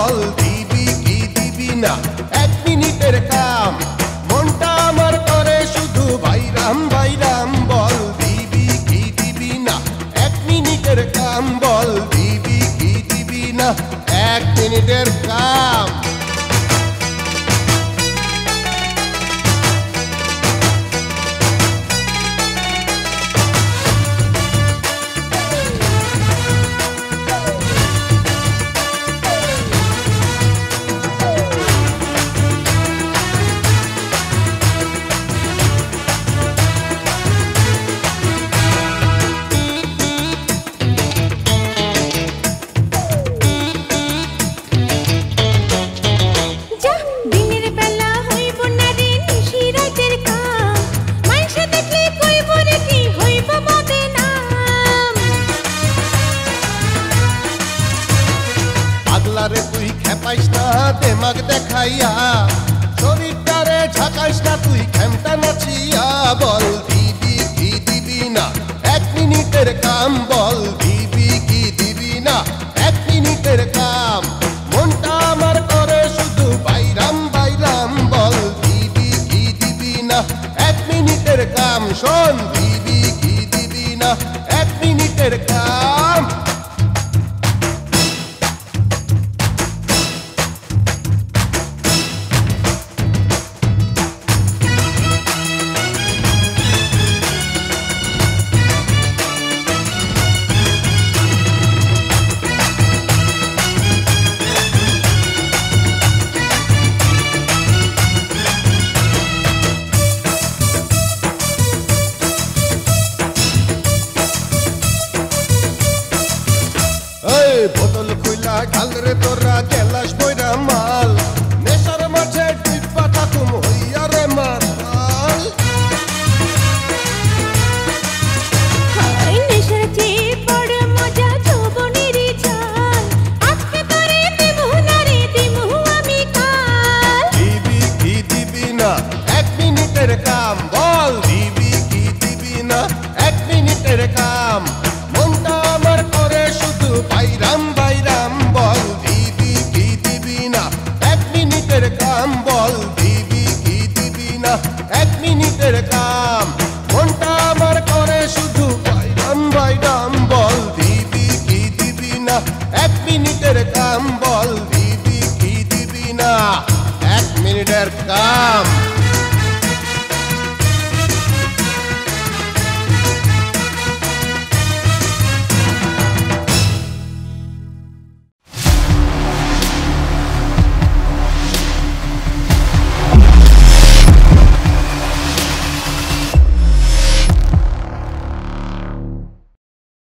বল দিবি কি দিবি না 1 মিনিটের কাম মনটা আমার করে শুধু বাইরাম বাইরাম বল দিবি কি দিবি না 1 মিনিটের কাম বল দিবি কি দিবি না 1 মিনিটের কাম রে তুই খেপাইস না দেমাগ দেখাইয়া শরীরটারে ঝাঁকাইস না তুই খেমটা নাচিয়া বল দিবি কি দিবি না 1 মিনিটের কাম বল দিবি কি দিবি না 1 মিনিটের কাম মনটা আমার করে শুধু বাইরাম বাইরাম বল দিবি কি দিবি না 1 মিনিটের কাম শোন দিবি কি দিবি না 1 মিনিটের কাম বোতল খুইলা ঢাল রে তোরা গেলাস বইরা মাল নেশার মাঝে ডিব্বা থাকুম হইয়া রে মাতাল নেশার চেয়ে বড় মজা যৌবনেরই চাল আজকে তোরে দেবো না রে দেবো আমি কাল দিবি কি দিবি না 1 মিনিটের কাম বল দিবি কি দিবি না 1 মিনিটের কাম মনটা আমার করে শুধু বাইরাম বাইরাম বল দিবি কি দিবি না 1 মিনিটের কাম বল দিবি কি দিবি না 1 মিনিটের কাম মনটা আমার করে শুধু বাইরাম বাইরাম বল দিবি কি দিবি না 1 মিনিটের কাম বল দিবি কি দিবি না 1 মিনিটের কাম